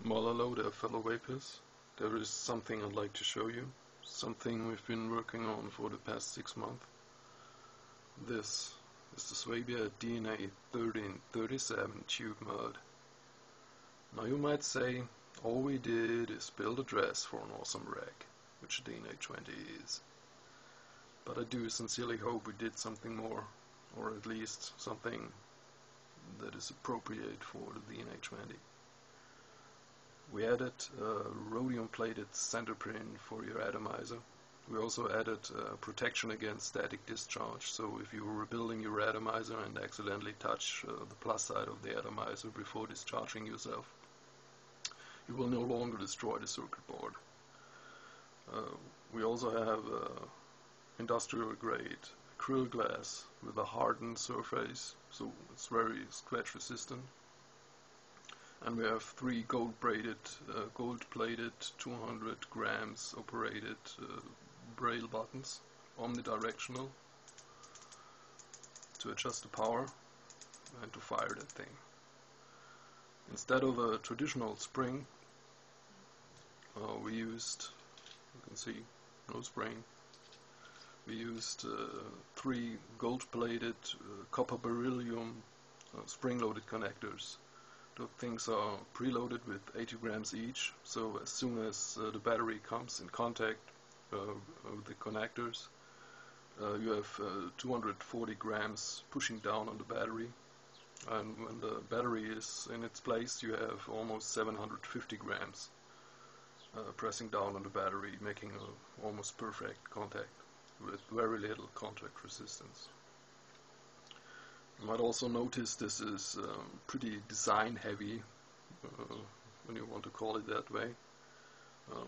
Well, hello there, fellow vapors. There is something I'd like to show you. Something we've been working on for the past 6 months. This is the SWABIA DNA 1337 tube mod. Now you might say, all we did is build a dress for an awesome rack, which DNA20 is. But I do sincerely hope we did something more, or at least something that is appropriate for the DNA20. We added a rhodium-plated center pin for your atomizer. We also added protection against static discharge, so if you were rebuilding your atomizer and accidentally touch the plus side of the atomizer before discharging yourself, you will no longer destroy the circuit board. We also have industrial grade acrylic glass with a hardened surface, so it's very scratch resistant. And we have 3 gold-plated 200 grams operated BRAILLE buttons, omnidirectional, to adjust the power and to fire that thing. Instead of a traditional spring, we used, you can see, no spring. We used 3 gold-plated copper-berylium spring-loaded connectors. The things are preloaded with 80 grams each, so as soon as the battery comes in contact with the connectors, you have 240 grams pushing down on the battery, and when the battery is in its place, you have almost 750 grams pressing down on the battery, making a almost perfect contact with very little contact resistance. You might also notice this is pretty design heavy, when you want to call it that way.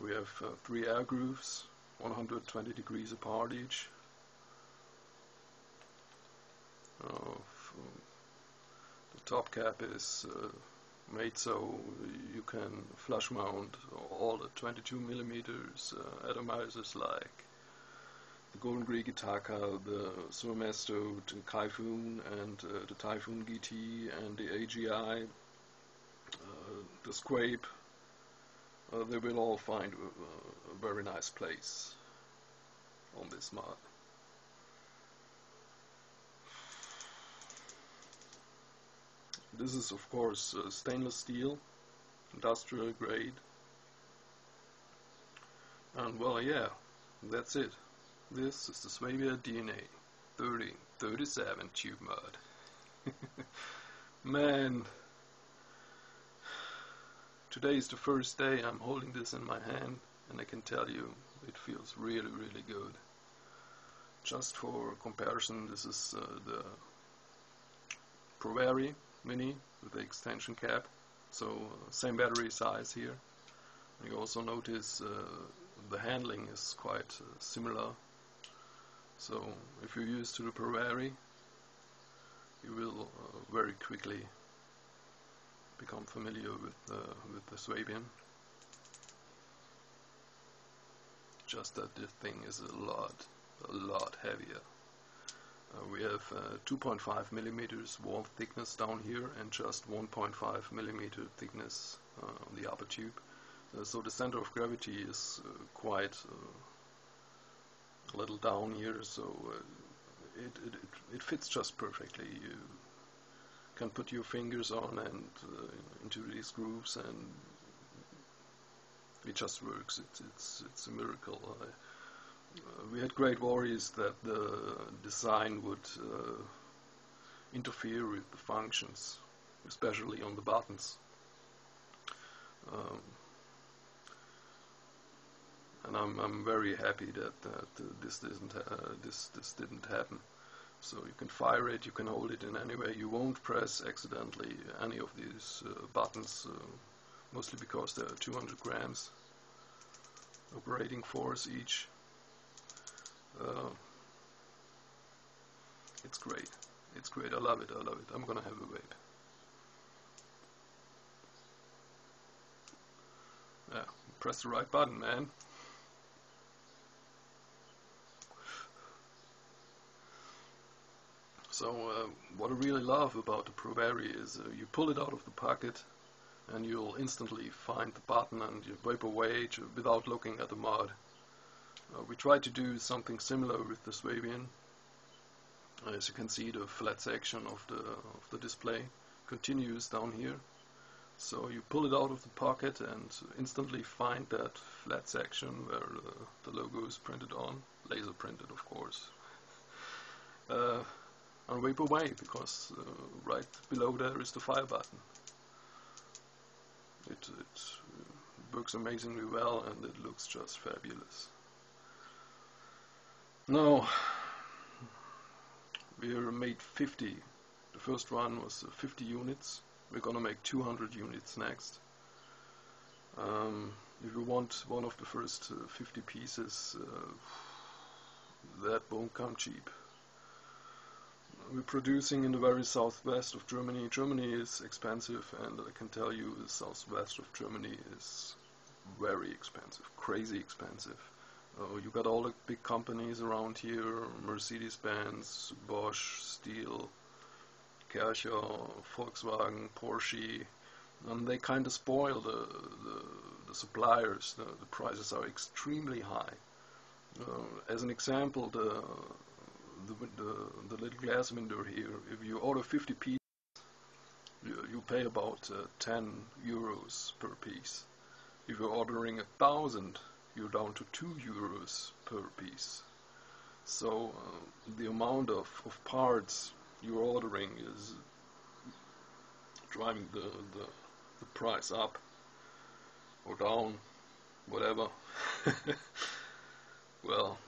We have 3 air grooves, 120 degrees apart each. The top cap is made so you can flush mount all the 22 millimeters atomizers like the Golden Greek Ithaca, the Surmesto, the Typhoon, and the Typhoon GT, and the AGI, the Squabe. They will all find a very nice place on this mod. This is of course stainless steel, industrial grade, and well, yeah, that's it. This is the SWABIA DNA 1337 tube mod. Man, today is the first day I'm holding this in my hand, and I can tell you it feels really, really good. Just for comparison, this is the ProVary Mini with the extension cap, so same battery size here. You also notice the handling is quite similar. So if you're used to the ProVary, you will very quickly become familiar with the SWABIA. Just that this thing is a lot heavier. We have 2.5 millimeters wall thickness down here and just 1.5 millimeter thickness on the upper tube. So the center of gravity is quite a little down here, so it fits just perfectly. You can put your fingers on and into these grooves, and it just works. It's a miracle. We had great worries that the design would interfere with the functions, especially on the buttons. And I'm very happy that this didn't happen. So you can fire it, you can hold it in any way. You won't press accidentally any of these buttons, mostly because they're 200 grams operating force each. It's great. It's great. I love it. I love it. I'm gonna have a vape. Yeah, press the right button, man. So what I really love about the ProVary is you pull it out of the pocket, and you'll instantly find the button and you wipe away without looking at the mod. We tried to do something similar with the SWABIA. As you can see, the flat section of the display continues down here. So you pull it out of the pocket and instantly find that flat section where the logo is printed on, laser printed of course, and wipe away, because right below there is the fire button. It works amazingly well and it looks just fabulous. Now, we made 50. The first one was 50 units. We're gonna make 200 units next. If you want one of the first 50 pieces, that won't come cheap. We're producing in the very southwest of Germany. Germany is expensive, and I can tell you the southwest of Germany is very expensive, crazy expensive. You got all the big companies around here, Mercedes-Benz, Bosch, Steel, Kershaw, Volkswagen, Porsche, and they kind of spoil the suppliers. The prices are extremely high. As an example, the little glass window here, if you order 50 pieces, you pay about 10 euros per piece. If you're ordering 1,000, you're down to 2 euros per piece. So the amount of parts you're ordering is driving the price up or down, whatever. Well,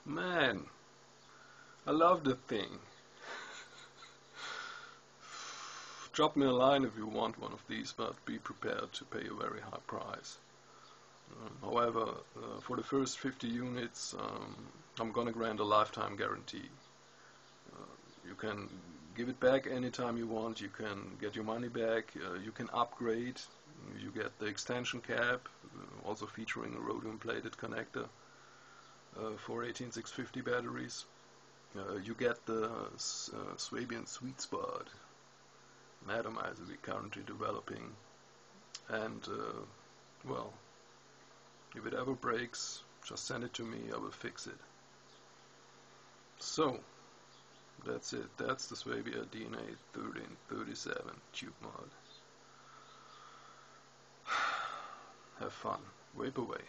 man, I love the thing. Drop me a line if you want one of these, but be prepared to pay a very high price. However, for the first 50 units, I'm gonna grant a lifetime guarantee. You can give it back anytime you want, you can get your money back, you can upgrade, you get the extension cap, also featuring a rhodium-plated connector for 18650 batteries. You get the SWABIA sweet spot, an atomizer we're currently developing, and well, if it ever breaks, just send it to me, I will fix it. So, that's it. That's the SWABIA DNA 1337 tube mod. Have fun. Wipe away.